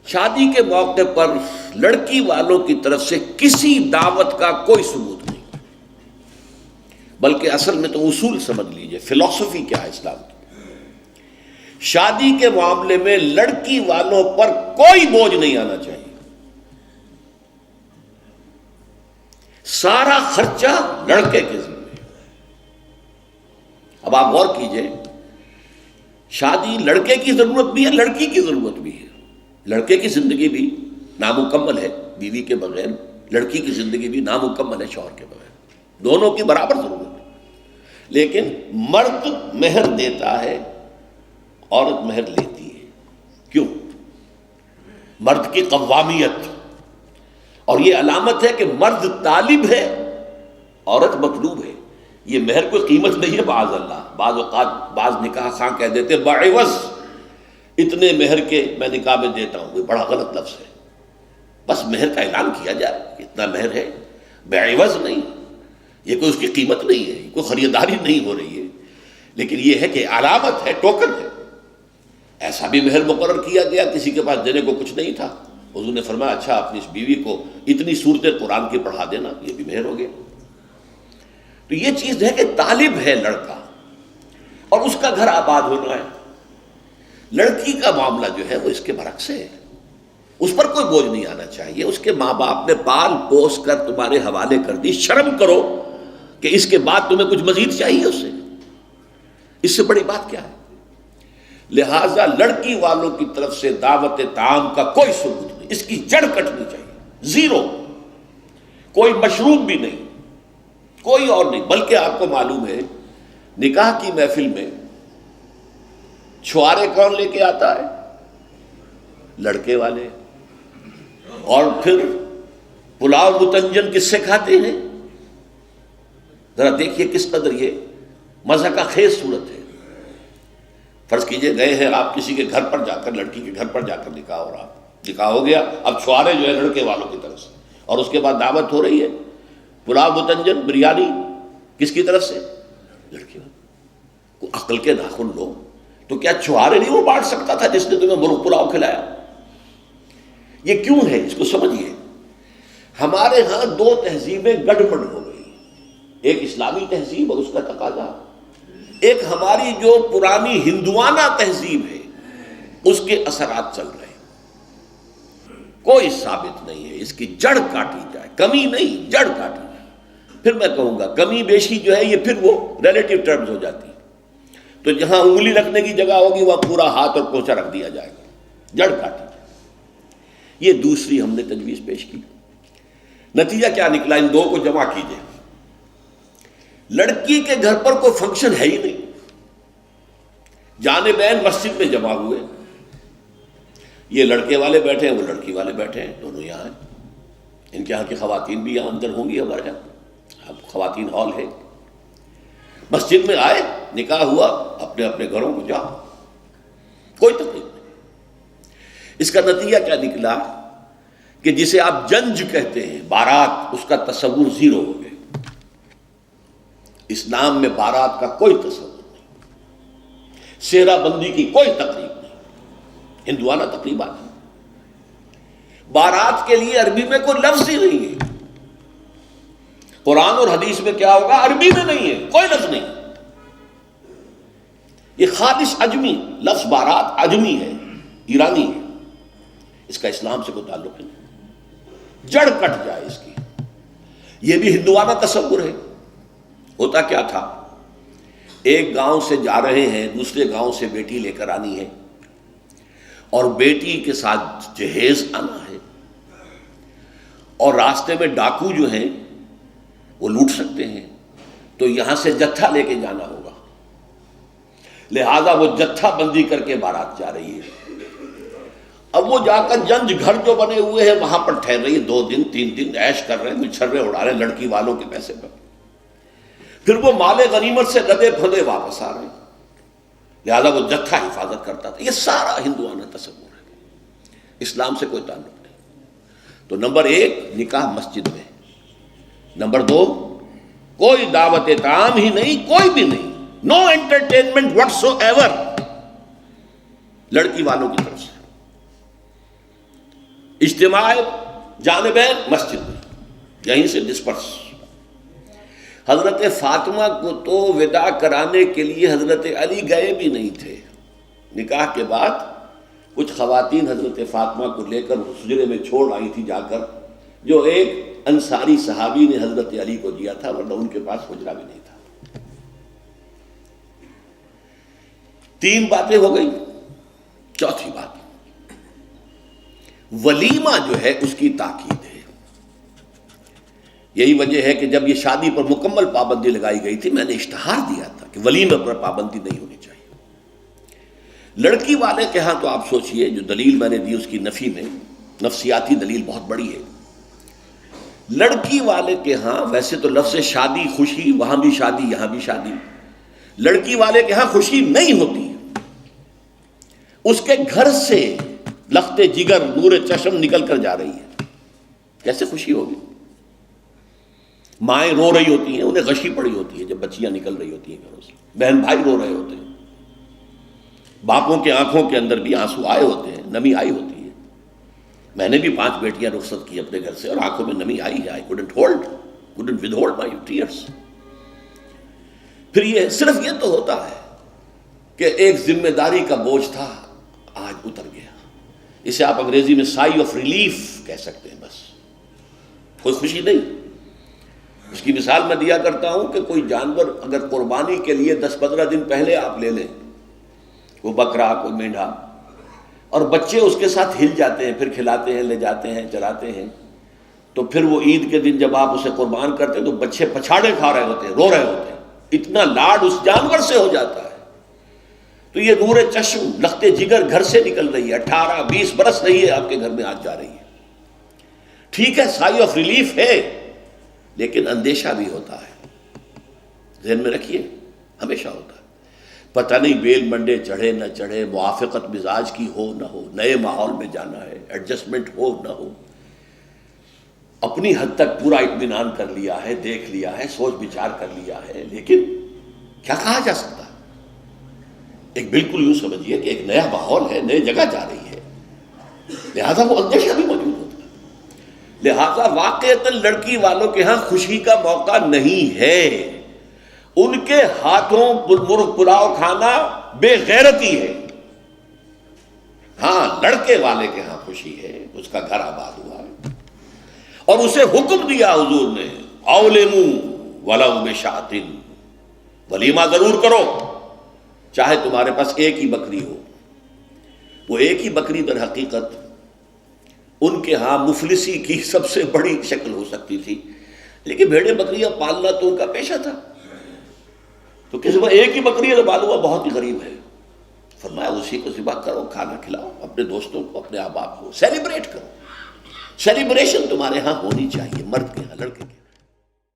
شادی کے موقع پر لڑکی والوں کی طرف سے کسی دعوت کا کوئی ثبوت نہیں، بلکہ اصل میں تو اصول سمجھ لیجئے، فلسفی کیا ہے اسلام کی۔ شادی کے معاملے میں لڑکی والوں پر کوئی بوجھ نہیں آنا چاہیے، سارا خرچہ لڑکے کے ذمہ۔ اب آپ غور کیجئے، شادی لڑکے کی ضرورت بھی ہے، لڑکی کی ضرورت بھی ہے۔ لڑکے کی زندگی بھی نامکمل ہے بیوی کے بغیر، لڑکی کی زندگی بھی نامکمل ہے شوہر کے بغیر، دونوں کی برابر ضرورت ہے۔ لیکن مرد مہر دیتا ہے، عورت مہر لیتی ہے۔ کیوں؟ مرد کی قوامیت، اور یہ علامت ہے کہ مرد طالب ہے، عورت مطلوب ہے۔ یہ مہر کوئی قیمت نہیں ہے، معاذ اللہ۔ بعض اوقات بعض نکاح خواہ کہہ دیتے بعوض اتنے مہر کے میں نکاح میں دیتا ہوں، یہ بڑا غلط لفظ ہے۔ بس مہر کا اعلان کیا جائے اتنا مہر ہے، بعوض نہیں، یہ کوئی اس کی قیمت نہیں ہے، کوئی خریداری نہیں ہو رہی ہے، لیکن یہ ہے کہ علامت ہے، ٹوکن ہے۔ ایسا بھی مہر مقرر کیا گیا، کسی کے پاس دینے کو کچھ نہیں تھا، حضور نے فرمایا اچھا اپنی اس بیوی کو اتنی سورتیں قرآن کی پڑھا دینا، یہ بھی مہر ہو گیا۔ تو یہ چیز ہے کہ طالب ہے لڑکا، اور اس کا گھر آباد ہونا ہے۔ لڑکی کا معاملہ جو ہے وہ اس کے برعکس ہے، اس پر کوئی بوجھ نہیں آنا چاہیے۔ اس کے ماں باپ نے پال پوس کر تمہارے حوالے کر دی، شرم کرو کہ اس کے بعد تمہیں کچھ مزید چاہیے اس سے، اس سے بڑی بات کیا ہے؟ لہٰذا لڑکی والوں کی طرف سے دعوت طعام کا کوئی ثبوت نہیں، اس کی جڑ کٹنی چاہیے، زیرو، کوئی مشروب بھی نہیں، کوئی اور نہیں۔ بلکہ آپ کو معلوم ہے نکاح کی محفل میں چھوارے کون لے کے آتا ہے؟ لڑکے والے۔ اور پھر پلاؤ متنجن کس سے کھاتے ہیں؟ ذرا دیکھیے کس قدر یہ مزہ کا خیز صورت ہے۔ فرض کیجئے گئے ہیں آپ کسی کے گھر پر جا کر، لڑکی کے گھر پر جا کر نکاح ہو رہا، نکاح ہو گیا، اب چھوارے جو ہے لڑکے والوں کی طرف سے، اور اس کے بعد دعوت ہو رہی ہے، پلاؤ متنجن بریانی کس کی طرف سے؟ لڑکی والوں۔ کو عقل کے ناخن لو، تو کیا چھوارے نہیں وہ بانٹ سکتا تھا جس نے تمہیں مرغ پلاؤ کھلایا؟ یہ کیوں ہے؟ اس کو سمجھیے۔ ہمارے ہاں دو تہذیبیں گڑبڑ ہو گئی، ایک اسلامی تہذیب اور اس کا تقاضا، ایک ہماری جو پرانی ہندوانہ تہذیب ہے اس کے اثرات چل رہے ہیں۔ کوئی ثابت نہیں ہے، اس کی جڑ کاٹی جائے، کمی نہیں، جڑ کاٹی جائے۔ پھر میں کہوں گا کمی بیشی جو ہے یہ پھر وہ ریلیٹیو ٹرمز ہو جاتی ہے، تو جہاں انگلی رکھنے کی جگہ ہوگی وہاں پورا ہاتھ اور پوچھا رکھ دیا جائے گا، جڑ کاٹی جائے۔ یہ دوسری ہم نے تجویز پیش کی۔ نتیجہ کیا نکلا؟ ان دو کو جمع کیجئے، لڑکی کے گھر پر کوئی فنکشن ہے ہی نہیں، جانبین مسجد میں جمع ہوئے، یہ لڑکے والے بیٹھے ہیں، وہ لڑکی والے بیٹھے ہیں، دونوں یہاں ہیں۔ ان کے یہاں کی خواتین بھی یہاں اندر ہوں گی، ہمارے یہاں اب خواتین ہال ہے۔ مسجد میں آئے، نکاح ہوا، اپنے اپنے گھروں کو جاؤ، کوئی تکلیف نہیں۔ اس کا نتیجہ کیا نکلا کہ جسے آپ جنج کہتے ہیں، بارات، اس کا تصور زیرو ہو گیا۔ اسلام میں بارات کا کوئی تصور نہیں، سہرا بندی کی کوئی تقریب نہیں، ہندوانہ تقریبات نہیں۔ بارات کے لیے عربی میں کوئی لفظ ہی نہیں ہے، قرآن اور حدیث میں کیا ہوگا؟ عربی میں نہیں ہے، کوئی لفظ نہیں۔ یہ خالص عجمی لفظ، بارات عجمی ہے، ایرانی ہے، اس کا اسلام سے کوئی تعلق نہیں۔ جڑ کٹ جائے اس کی۔ یہ بھی ہندوانہ تصور ہے۔ ہوتا کیا تھا؟ ایک گاؤں سے جا رہے ہیں، دوسرے گاؤں سے بیٹی لے کر آنی ہے، اور بیٹی کے ساتھ جہیز آنا ہے، اور راستے میں ڈاکو جو ہیں وہ لوٹ سکتے ہیں، تو یہاں سے جتھا لے کے جانا ہوگا، لہذا وہ جتھا بندی کر کے بارات جا رہی ہے۔ اب وہ جا کر جنج گھر جو بنے ہوئے ہیں وہاں پر ٹھہر رہی ہے، 2 دن 3 دن عیش کر رہے ہیں، مچھرے اڑا رہے ہیں لڑکی والوں کے پیسے پر، پھر وہ مال غنیمت سے لدے پھندے واپس آ رہے ہیں، لہذا وہ جتھا حفاظت کرتا تھا۔ یہ سارا ہندوانہ تصور ہے، اسلام سے کوئی تعلق نہیں۔ تو نمبر 1 نکاح مسجد میں، نمبر 2 کوئی دعوت طعام ہی نہیں، کوئی بھی نہیں، نو انٹرٹینمنٹ واٹس ایور لڑکی والوں کی طرف سے۔ اجتماع جانبین مسجد میں، یہیں سے ڈسپرس۔ حضرت فاطمہ کو تو وداع کرانے کے لیے حضرت علی گئے بھی نہیں تھے۔ نکاح کے بعد کچھ خواتین حضرت فاطمہ کو لے کر حجرے میں چھوڑ آئی تھی جا کر، جو ایک انصاری صحابی نے حضرت علی کو دیا تھا، ورنہ ان کے پاس حجرہ بھی نہیں تھا۔ 3 باتیں ہو گئی۔ چوتھی بات، ولیمہ جو ہے اس کی تاکید ہے۔ یہی وجہ ہے کہ جب یہ شادی پر مکمل پابندی لگائی گئی تھی، میں نے اشتہار دیا تھا کہ ولیمہ پر پابندی نہیں ہونی چاہیے۔ لڑکی والے کے ہاں تو آپ سوچئے، جو دلیل میں نے دی اس کی نفی میں، نفسیاتی دلیل بہت بڑی ہے۔ لڑکی والے کے ہاں ویسے تو لفظ شادی، خوشی، وہاں بھی شادی یہاں بھی شادی، لڑکی والے کے ہاں خوشی نہیں ہوتی۔ اس کے گھر سے لخت جگر، نور چشم نکل کر جا رہی ہے، کیسے خوشی ہوگی؟ مائیں رو رہی ہوتی ہیں، انہیں غشی پڑی ہوتی ہے جب بچیاں نکل رہی ہوتی ہیں گھروں سے، بہن بھائی رو رہے ہوتے ہیں، باپوں کے آنکھوں کے اندر بھی آنسو آئے ہوتے ہیں، نمی آئی ہوتی ہے۔ میں نے بھی 5 بیٹیاں رخصت کی اپنے گھر سے، اور آنکھوں میں نمی آئی ہے۔ I couldn't withhold my tears۔ پھر یہ صرف یہ تو ہوتا ہے کہ ایک ذمہ داری کا بوجھ تھا، آج اتر گیا۔ اسے آپ انگریزی میں سائی آف ریلیف کہہ سکتے ہیں، بس کوئی خوشی نہیں۔ اس کی مثال میں دیا کرتا ہوں کہ کوئی جانور اگر قربانی کے لیے 10-15 دن پہلے آپ لے لیں، وہ بکرا، کوئی مینڈھا، اور بچے اس کے ساتھ ہل جاتے ہیں، پھر کھلاتے ہیں، لے جاتے ہیں، چلاتے ہیں، تو پھر وہ عید کے دن جب آپ اسے قربان کرتے ہیں تو بچے پچھاڑے کھا رہے ہوتے ہیں، رو رہے ہوتے ہیں، اتنا لاڈ اس جانور سے ہو جاتا ہے۔ تو یہ نور چشم، لخت جگر گھر سے نکل رہی ہے، 18-20 برس رہی ہے آپ کے گھر میں، آج جا رہی ہے۔ ٹھیک ہے، سائی آف ریلیف ہے، لیکن اندیشہ بھی ہوتا ہے، ذہن میں رکھیے، ہمیشہ ہوتا ہے۔ پتہ نہیں بیل منڈے چڑھے نہ چڑھے، موافقت مزاج کی ہو نہ ہو، نئے ماحول میں جانا ہے، ایڈجسٹمنٹ ہو نہ ہو، اپنی حد تک پورا اطمینان کر لیا ہے، دیکھ لیا ہے، سوچ بچار کر لیا ہے، لیکن کیا کہا جا سکتا ہے؟ ایک بالکل یوں سمجھیے کہ ایک نیا ماحول ہے، نئے جگہ جا رہی ہے، لہذا وہ اندیشہ بھی موجود ہوتا ہے۔ لہذا واقعتاً لڑکی والوں کے ہاں خوشی کا موقع نہیں ہے، ان کے ہاتھوں مرغ پلاؤ کھانا بے غیرتی ہے۔ ہاں، لڑکے والے کے ہاں خوشی ہے، اس کا گھر آباد ہوا ہے، اور اسے حکم دیا حضور نے، اولموا ولو بشاۃ، ولیمہ ضرور کرو، چاہے تمہارے پاس ایک ہی بکری ہو۔ وہ ایک ہی بکری در حقیقت ان کے ہاں مفلسی کی سب سے بڑی شکل ہو سکتی تھی، لیکن بھیڑیں بکریاں پالنا تو ان کا پیشہ تھا، تو کسی کو ایک ہی بکری ذبح ہوا بہت ہی غریب ہے، فرمایا اسی کو ذبح کرو، کھانا کھلاؤ اپنے دوستوں کو، اپنے احباب کو، سیلیبریٹ کرو۔ سیلیبریشن تمہارے ہاں ہونی چاہیے، مرد کے ہاں، لڑکے کے ہاں۔